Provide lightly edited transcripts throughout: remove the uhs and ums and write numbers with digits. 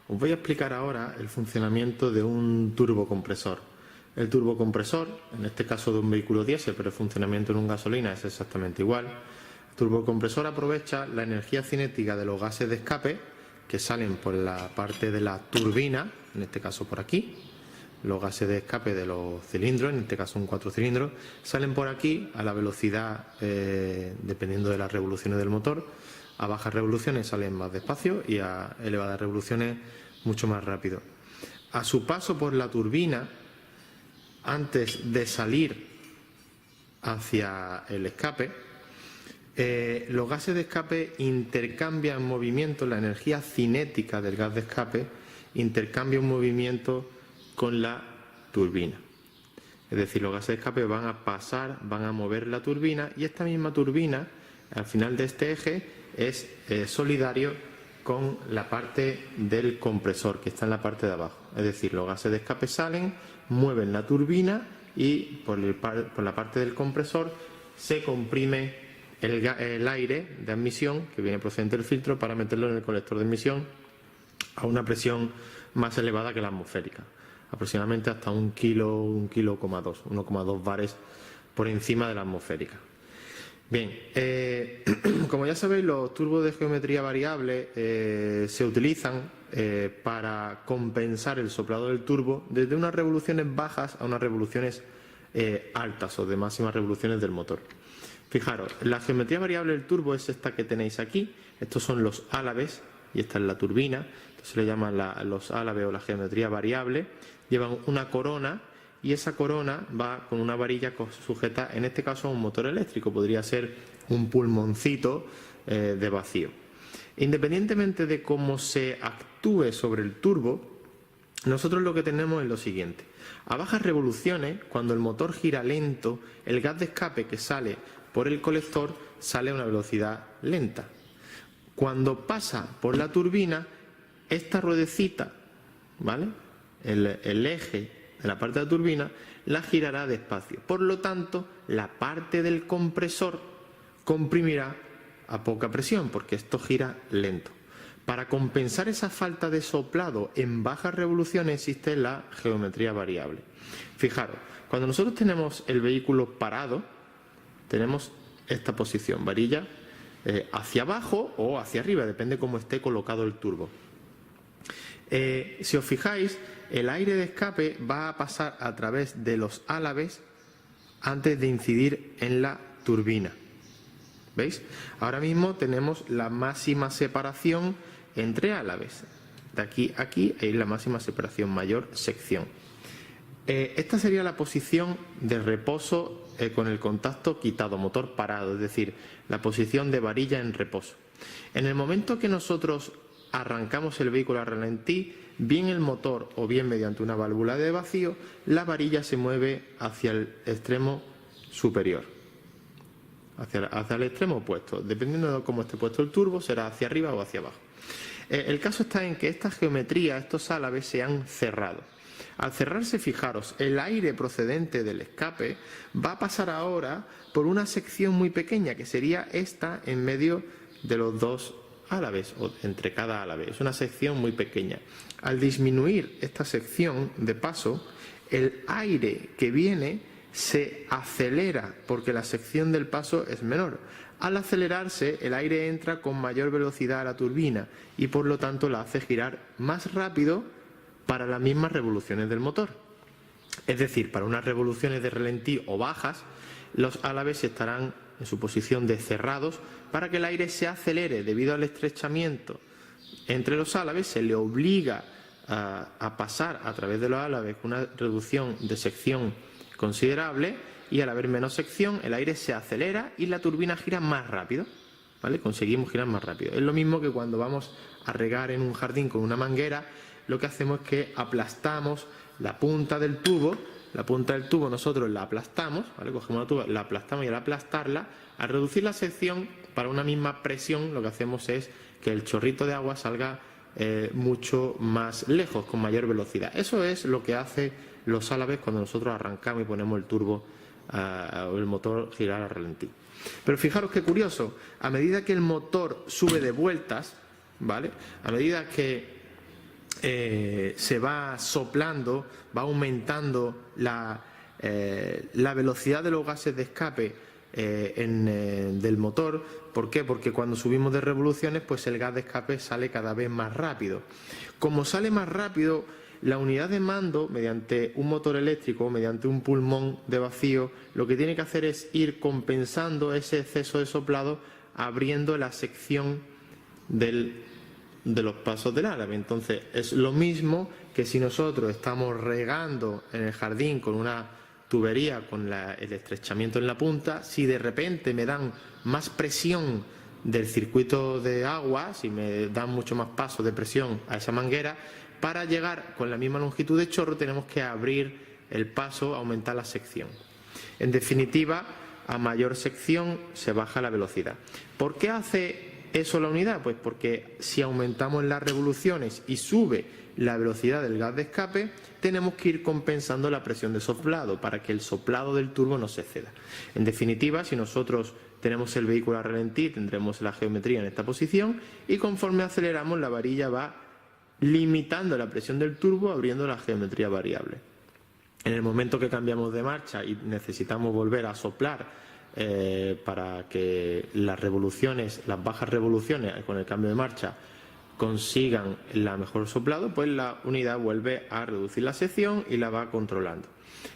Os voy a explicar ahora el funcionamiento de un turbocompresor. El turbocompresor, en este caso de un vehículo diésel, pero el funcionamiento en un gasolina es exactamente igual. El turbocompresor aprovecha la energía cinética de los gases de escape que salen por la parte de la turbina, en este caso por aquí. Los gases de escape de los cilindros, en este caso un 4 cilindros, salen por aquí a la velocidad dependiendo de las revoluciones del motor. A bajas revoluciones salen más despacio y a elevadas revoluciones mucho más rápido. A su paso por la turbina, antes de salir hacia el escape, los gases de escape intercambian movimiento, la energía cinética del gas de escape intercambia un movimiento con la turbina. Es decir, los gases de escape van a mover la turbina y esta misma turbina, al final de este eje, es solidario con la parte del compresor, que está en la parte de abajo. Es decir, los gases de escape salen, mueven la turbina y por la parte del compresor se comprime el aire de admisión que viene procedente del filtro para meterlo en el colector de admisión a una presión más elevada que la atmosférica, aproximadamente hasta 1,2 kg, 1,2 bares por encima de la atmosférica. Bien, como ya sabéis, los turbos de geometría variable se utilizan para compensar el soplado del turbo desde unas revoluciones bajas a unas revoluciones altas o de máximas revoluciones del motor. Fijaros, la geometría variable del turbo es esta que tenéis aquí. Estos son los álabes y esta es la turbina. Entonces se le llaman los álabes o la geometría variable. Llevan una corona y esa corona va con una varilla sujeta, en este caso a un motor eléctrico. Podría ser un pulmoncito de vacío. Independientemente de cómo se actúe sobre el turbo, nosotros lo que tenemos es lo siguiente. A bajas revoluciones, cuando el motor gira lento, el gas de escape que sale por el colector sale a una velocidad lenta. Cuando pasa por la turbina, esta ruedecita, ¿vale?, el eje de la parte de la turbina, la girará despacio. Por lo tanto, la parte del compresor comprimirá a poca presión, porque esto gira lento. Para compensar esa falta de soplado en bajas revoluciones existe la geometría variable. Fijaros, cuando nosotros tenemos el vehículo parado, tenemos esta posición, varilla hacia abajo o hacia arriba, depende cómo esté colocado el turbo. Si os fijáis, el aire de escape va a pasar a través de los álabes antes de incidir en la turbina. ¿Veis? Ahora mismo tenemos la máxima separación entre álabes. De aquí a aquí hay la máxima separación, mayor sección. Esta sería la posición de reposo con el contacto quitado, motor parado, es decir, la posición de varilla en reposo. En el momento que nosotros arrancamos el vehículo a ralentí, bien el motor o bien mediante una válvula de vacío, la varilla se mueve hacia el extremo superior, hacia el extremo opuesto. Dependiendo de cómo esté puesto el turbo, será hacia arriba o hacia abajo. El caso está en que esta geometría, estos álabes, se han cerrado. Al cerrarse, fijaros, el aire procedente del escape va a pasar ahora por una sección muy pequeña, que sería esta en medio de los dos álabes, o entre cada álabe. Es una sección muy pequeña. Al disminuir esta sección de paso, el aire que viene se acelera porque la sección del paso es menor. Al acelerarse, el aire entra con mayor velocidad a la turbina y por lo tanto la hace girar más rápido para las mismas revoluciones del motor. Es decir, para unas revoluciones de ralentí o bajas, los álabes estarán en su posición de cerrados. Para que el aire se acelere debido al estrechamiento entre los álabes, se le obliga a pasar a través de los álabes con una reducción de sección considerable, y al haber menos sección el aire se acelera y la turbina gira más rápido, ¿vale? Conseguimos girar más rápido. Es lo mismo que cuando vamos a regar en un jardín con una manguera, lo que hacemos es que aplastamos la punta del tubo. La punta del tubo nosotros la aplastamos, ¿vale? Cogemos la tuba, la aplastamos y al aplastarla, al reducir la sección para una misma presión, lo que hacemos es que el chorrito de agua salga mucho más lejos, con mayor velocidad. Eso es lo que hace los álabes cuando nosotros arrancamos y ponemos el turbo o el motor girar a ralentí. Pero fijaros qué curioso, a medida que el motor sube de vueltas, ¿vale?, a medida que se va soplando, va aumentando la velocidad de los gases de escape del motor. ¿Por qué? Porque cuando subimos de revoluciones, pues el gas de escape sale cada vez más rápido. Como sale más rápido, la unidad de mando, mediante un motor eléctrico, mediante un pulmón de vacío, lo que tiene que hacer es ir compensando ese exceso de soplado, abriendo la sección de los pasos del árabe. Entonces es lo mismo que si nosotros estamos regando en el jardín con una tubería con el estrechamiento en la punta, si de repente me dan más presión del circuito de agua, si me dan mucho más paso de presión a esa manguera, para llegar con la misma longitud de chorro tenemos que abrir el paso, aumentar la sección. En definitiva, a mayor sección se baja la velocidad. ¿Por qué hace eso la unidad? Pues porque si aumentamos las revoluciones y sube la velocidad del gas de escape, tenemos que ir compensando la presión de soplado para que el soplado del turbo no se exceda. En definitiva, si nosotros tenemos el vehículo a ralentí, tendremos la geometría en esta posición y conforme aceleramos la varilla va limitando la presión del turbo, abriendo la geometría variable. En el momento que cambiamos de marcha y necesitamos volver a soplar para que las revoluciones, las bajas revoluciones con el cambio de marcha consigan la mejor soplado, pues la unidad vuelve a reducir la sección y la va controlando.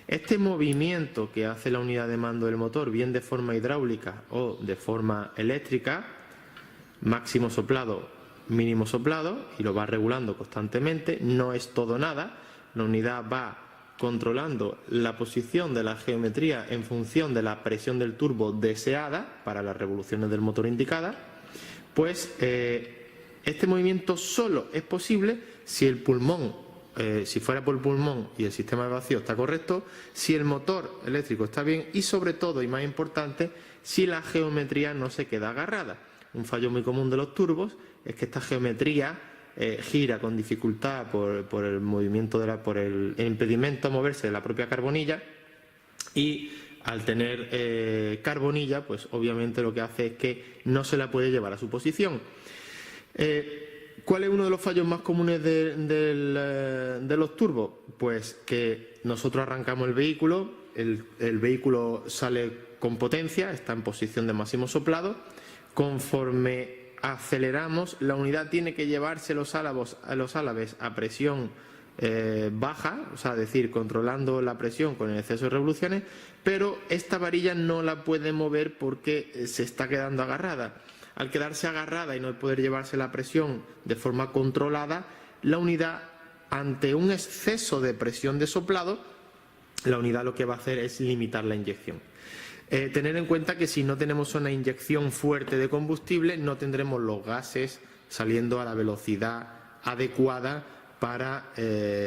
Este movimiento que hace la unidad de mando del motor, bien de forma hidráulica o de forma eléctrica, máximo soplado, mínimo soplado, y lo va regulando constantemente, no es todo nada. La unidad va controlando la posición de la geometría en función de la presión del turbo deseada para las revoluciones del motor indicadas. Pues este movimiento solo es posible si el pulmón, si fuera por el pulmón y el sistema de vacío está correcto, si el motor eléctrico está bien y sobre todo, y más importante, si la geometría no se queda agarrada. Un fallo muy común de los turbos es que esta geometría gira con dificultad por el movimiento por el impedimento a moverse de la propia carbonilla, y al tener carbonilla, pues obviamente lo que hace es que no se la puede llevar a su posición. ¿Cuál es uno de los fallos más comunes de los turbos? Pues que nosotros arrancamos el vehículo, el vehículo sale con potencia, está en posición de máximo soplado. Conforme aceleramos, la unidad tiene que llevarse los álabes a presión baja, o sea, es decir, controlando la presión con el exceso de revoluciones, pero esta varilla no la puede mover porque se está quedando agarrada. Al quedarse agarrada y no poder llevarse la presión de forma controlada, la unidad, ante un exceso de presión de soplado, la unidad lo que va a hacer es limitar la inyección. Tener en cuenta que si no tenemos una inyección fuerte de combustible, no tendremos los gases saliendo a la velocidad adecuada para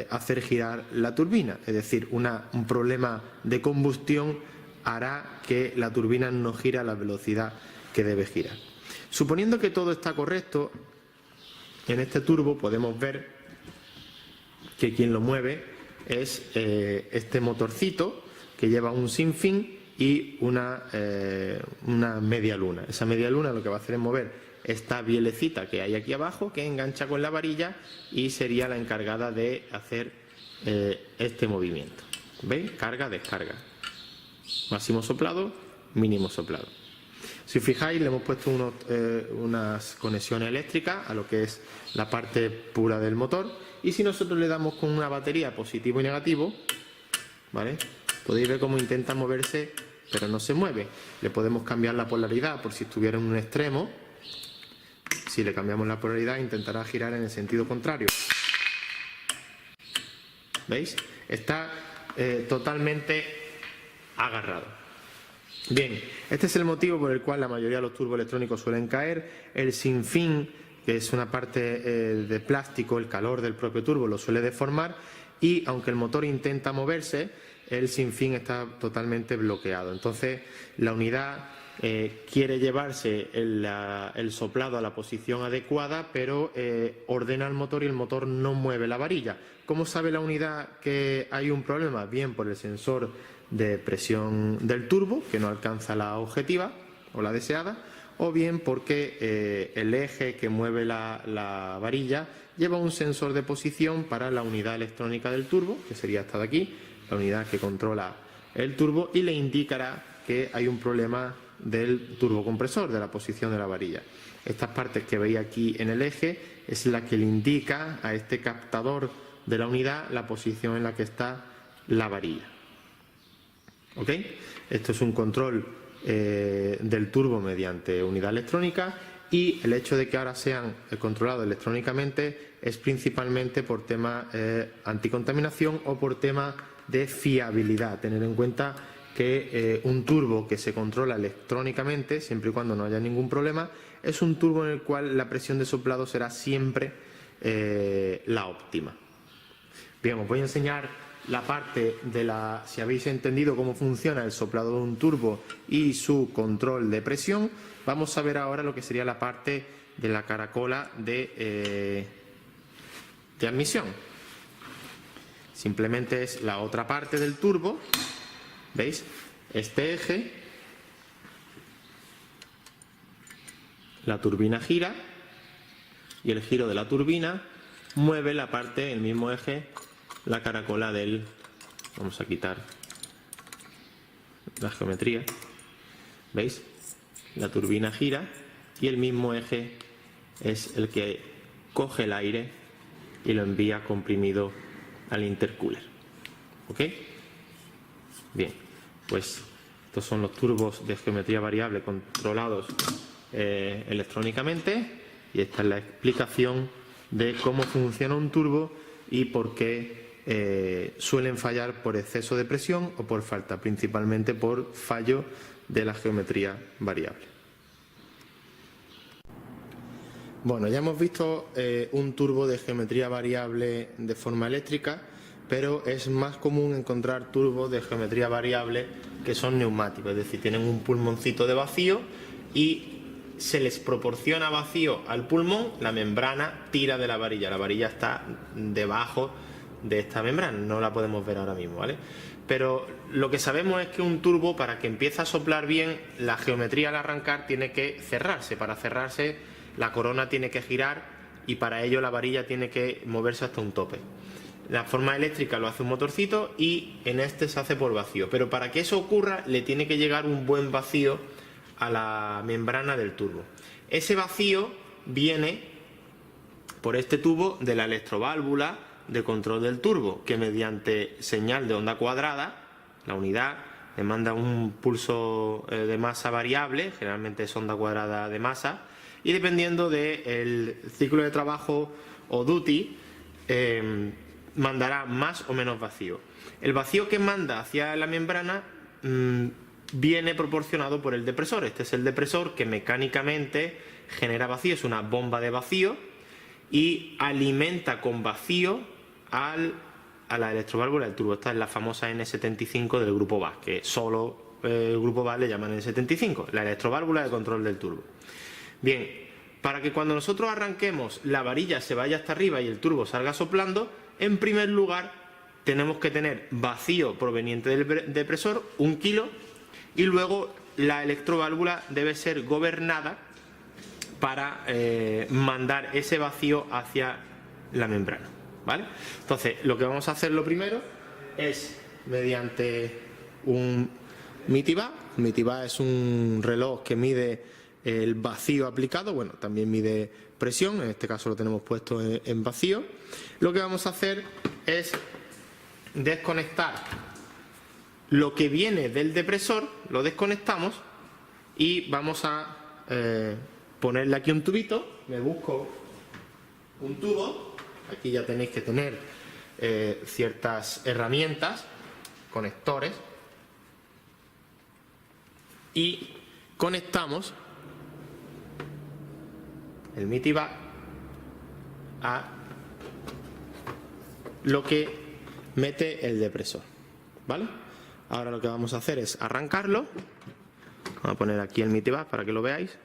hacer girar la turbina. Es decir, un problema de combustión hará que la turbina no gire a la velocidad que debe girar. Suponiendo que todo está correcto, en este turbo podemos ver que quien lo mueve es este motorcito que lleva un sinfín y una media luna. Esa media luna lo que va a hacer es mover esta bielecita que hay aquí abajo, que engancha con la varilla y sería la encargada de hacer este movimiento. ¿Veis? Carga, descarga. Máximo soplado, mínimo soplado. Si os fijáis, le hemos puesto unas conexiones eléctricas a lo que es la parte pura del motor, y si nosotros le damos con una batería positivo y negativo, ¿vale?, podéis ver cómo intenta moverse, pero no se mueve. Le podemos cambiar la polaridad por si estuviera en un extremo. Si le cambiamos la polaridad, intentará girar en el sentido contrario. ¿Veis? Está totalmente agarrado. Bien, este es el motivo por el cual la mayoría de los turboelectrónicos suelen caer. El sinfín, que es una parte de plástico, el calor del propio turbo lo suele deformar, y aunque el motor intenta moverse, el sinfín está totalmente bloqueado. Entonces la unidad quiere llevarse el soplado a la posición adecuada, pero ordena el motor y el motor no mueve la varilla. ¿Cómo sabe la unidad que hay un problema? Bien, por el sensor de presión del turbo, que no alcanza la objetiva o la deseada, o bien porque el eje que mueve la varilla lleva un sensor de posición para la unidad electrónica del turbo, que sería esta de aquí, la unidad que controla el turbo, y le indicará que hay un problema del turbocompresor, de la posición de la varilla. Estas partes que veis aquí en el eje es la que le indica a este captador de la unidad la posición en la que está la varilla. ¿Ok? Esto es un control del turbo mediante unidad electrónica, y el hecho de que ahora sean controlados electrónicamente es principalmente por temas anticontaminación o por temas de fiabilidad. Tener en cuenta que un turbo que se controla electrónicamente, siempre y cuando no haya ningún problema, es un turbo en el cual la presión de soplado será siempre la óptima. Bien, os voy a enseñar la parte de la, si habéis entendido cómo funciona el soplado de un turbo y su control de presión, vamos a ver ahora lo que sería la parte de la caracola de admisión. Simplemente es la otra parte del turbo, ¿veis? Este eje, la turbina gira y el giro de la turbina mueve la parte, el mismo eje, la caracola del, vamos a quitar la geometría, ¿veis? La turbina gira y el mismo eje es el que coge el aire y lo envía comprimido al intercooler. ¿Ok? Bien, pues estos son los turbos de geometría variable controlados electrónicamente, y esta es la explicación de cómo funciona un turbo y por qué suelen fallar por exceso de presión o por falta, principalmente por fallo de la geometría variable. Bueno, ya hemos visto un turbo de geometría variable de forma eléctrica, pero es más común encontrar turbos de geometría variable que son neumáticos, es decir, tienen un pulmoncito de vacío y se les proporciona vacío al pulmón, la membrana tira de la varilla está debajo de esta membrana, no la podemos ver ahora mismo, ¿vale? Pero lo que sabemos es que un turbo, para que empiece a soplar bien, la geometría al arrancar tiene que cerrarse. Para cerrarse, la corona tiene que girar y para ello la varilla tiene que moverse hasta un tope. La forma eléctrica lo hace un motorcito y en este se hace por vacío. Pero para que eso ocurra, le tiene que llegar un buen vacío a la membrana del turbo. Ese vacío viene por este tubo de la electroválvula de control del turbo, que mediante señal de onda cuadrada, la unidad le manda un pulso de masa variable, generalmente es onda cuadrada de masa, y dependiendo del ciclo de trabajo o duty, mandará más o menos vacío. El vacío que manda hacia la membrana viene proporcionado por el depresor. Este es el depresor que mecánicamente genera vacío, es una bomba de vacío y alimenta con vacío a la electroválvula del turbo. Esta es la famosa N75 del grupo VAS, que solo el grupo VAS le llaman N75, la electroválvula de control del turbo. Bien, para que cuando nosotros arranquemos la varilla se vaya hasta arriba y el turbo salga soplando, en primer lugar tenemos que tener vacío proveniente del depresor, 1 kilo, y luego la electroválvula debe ser gobernada para mandar ese vacío hacia la membrana, ¿vale? Entonces, lo que vamos a hacer lo primero es mediante un MITIVA. MITIVA es un reloj que mide el vacío aplicado, bueno, también mide presión, en este caso lo tenemos puesto en vacío. Lo que vamos a hacer es desconectar lo que viene del depresor, lo desconectamos y vamos a ponerle aquí un tubito. Me busco un tubo, aquí ya tenéis que tener ciertas herramientas, conectores, y conectamos el MITIVA a lo que mete el depresor, ¿vale? Ahora lo que vamos a hacer es arrancarlo. Vamos a poner aquí el MITIVA para que lo veáis.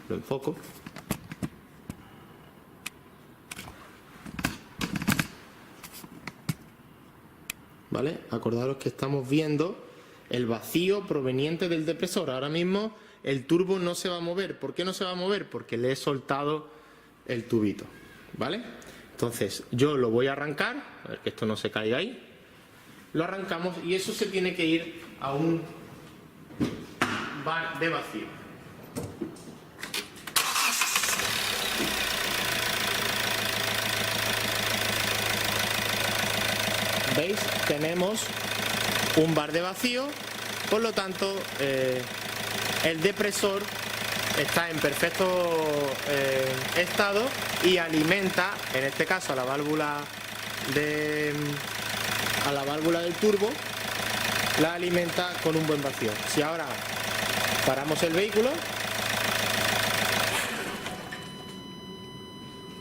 Lo enfoco. ¿Vale? Acordaros que estamos viendo el vacío proveniente del depresor. Ahora mismo el turbo no se va a mover. ¿Por qué no se va a mover? Porque le he soltado el tubito, ¿vale? Entonces yo lo voy a arrancar, a ver que esto no se caiga ahí. Lo arrancamos y eso se tiene que ir a un bar de vacío. ¿Veis? Tenemos un bar de vacío, por lo tanto el depresor está en perfecto estado y alimenta, en este caso a la válvula del turbo, la alimenta con un buen vacío. Si ahora paramos el vehículo,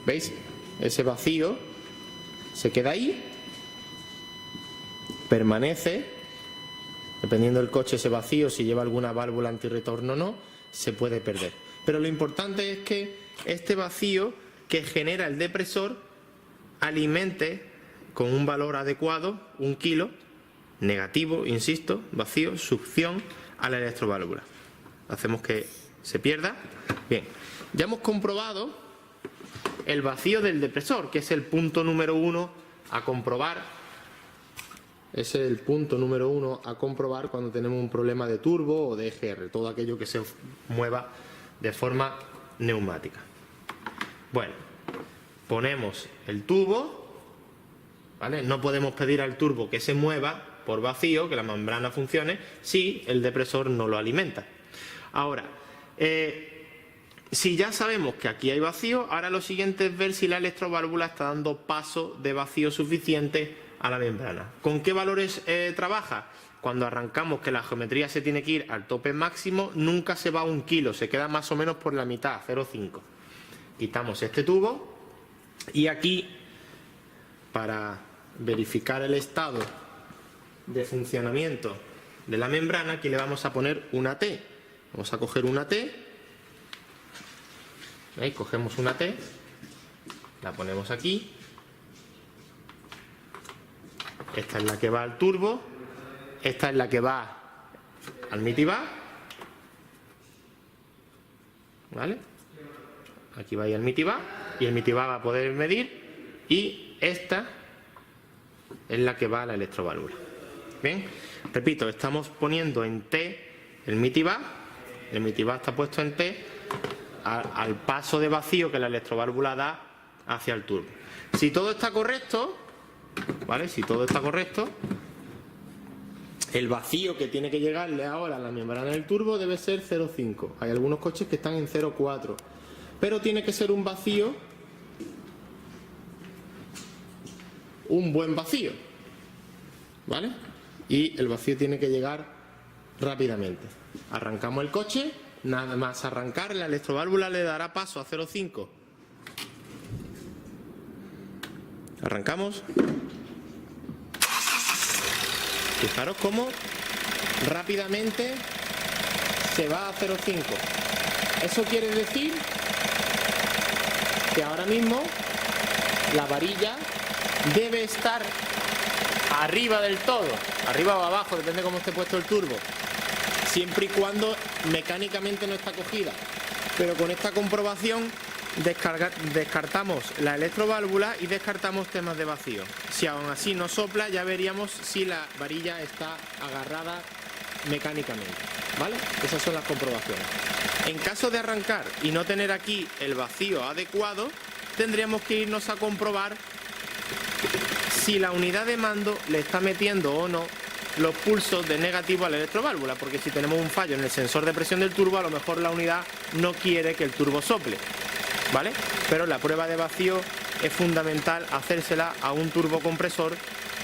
¿veis? Ese vacío se queda ahí, permanece, dependiendo del coche ese vacío, si lleva alguna válvula antirretorno o no, se puede perder. Pero lo importante es que este vacío que genera el depresor alimente con un valor adecuado, 1 kilo, negativo, insisto, vacío, succión a la electroválvula. Hacemos que se pierda. Bien, ya hemos comprobado el vacío del depresor, que es el punto número 1 a comprobar. Ese es el punto número 1 a comprobar cuando tenemos un problema de turbo o de EGR, todo aquello que se mueva de forma neumática. Bueno, ponemos el tubo, ¿vale? No podemos pedir al turbo que se mueva por vacío, que la membrana funcione, si el depresor no lo alimenta. Ahora, si ya sabemos que aquí hay vacío, ahora lo siguiente es ver si la electroválvula está dando paso de vacío suficiente a la membrana. ¿Con qué valores trabaja? Cuando arrancamos, que la geometría se tiene que ir al tope máximo, nunca se va a 1 kilo, se queda más o menos por la mitad, 0,5. Quitamos este tubo y aquí, para verificar el estado de funcionamiento de la membrana, aquí le vamos a poner una T. Vamos a coger una T, ¿veis? Cogemos una T, la ponemos aquí. Esta es la que va al turbo, esta es la que va al mitibar, ¿vale? Aquí va ahí al mitibar y el mitibar va a poder medir, y esta es la que va a la electroválvula. Bien, repito, estamos poniendo en T el mitibar está puesto en T al paso de vacío que la electroválvula da hacia el turbo. Si todo está correcto, ¿vale? Si todo está correcto, el vacío que tiene que llegarle ahora a la membrana del turbo debe ser 0,5. Hay algunos coches que están en 0,4, pero tiene que ser un vacío, un buen vacío, ¿vale? Y el vacío tiene que llegar rápidamente. Arrancamos el coche, nada más arrancar, la electroválvula le dará paso a 0,5. Arrancamos. Fijaros cómo rápidamente se va a 0,5. Eso quiere decir que ahora mismo la varilla debe estar arriba del todo, arriba o abajo, depende de cómo esté puesto el turbo, siempre y cuando mecánicamente no está cogida. Pero con esta comprobación descartamos la electroválvula y descartamos temas de vacío. Si aún así no sopla, ya veríamos si la varilla está agarrada mecánicamente, ¿vale? Esas son las comprobaciones. En caso de arrancar y no tener aquí el vacío adecuado, tendríamos que irnos a comprobar si la unidad de mando le está metiendo o no los pulsos de negativo a la electroválvula, porque si tenemos un fallo en el sensor de presión del turbo, a lo mejor la unidad no quiere que el turbo sople, ¿vale? Pero la prueba de vacío es fundamental hacérsela a un turbocompresor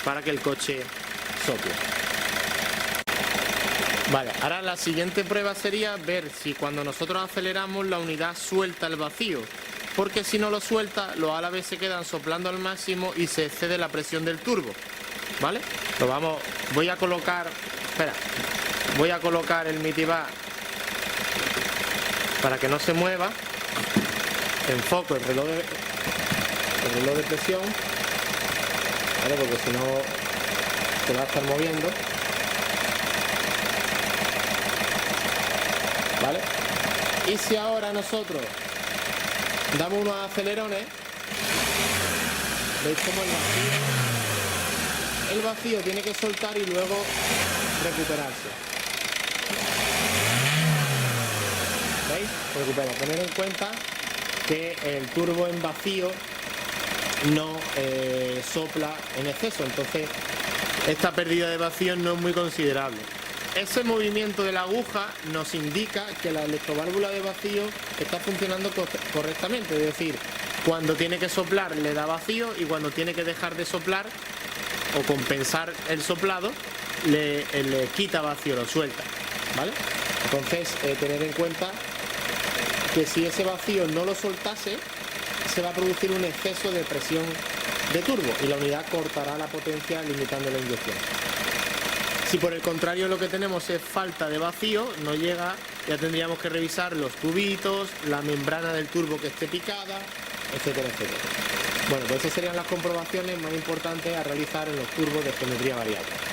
para que el coche sople. Vale, ahora la siguiente prueba sería ver si cuando nosotros aceleramos la unidad suelta el vacío, porque si no lo suelta, los álabes se quedan soplando al máximo y se excede la presión del turbo, ¿vale? Voy a colocar el mitibar para que no se mueva. Enfoco el reloj de presión, ¿vale? Porque si no se va a estar moviendo. ¿vale? Y si ahora nosotros damos unos acelerones, veis cómo el vacío tiene que soltar y luego recuperarse. ¿Veis? Recupera. Tener en cuenta que el turbo en vacío no sopla en exceso, entonces esta pérdida de vacío no es muy considerable. Ese movimiento de la aguja nos indica que la electroválvula de vacío está funcionando correctamente, es decir, cuando tiene que soplar le da vacío y cuando tiene que dejar de soplar o compensar el soplado le quita vacío, lo suelta, ¿vale? Entonces tener en cuenta que si ese vacío no lo soltase se va a producir un exceso de presión de turbo y la unidad cortará la potencia limitando la inyección. Si por el contrario lo que tenemos es falta de vacío, no llega, ya tendríamos que revisar los tubitos, la membrana del turbo que esté picada, etcétera, etcétera. Bueno, pues esas serían las comprobaciones más importantes a realizar en los turbos de geometría variable.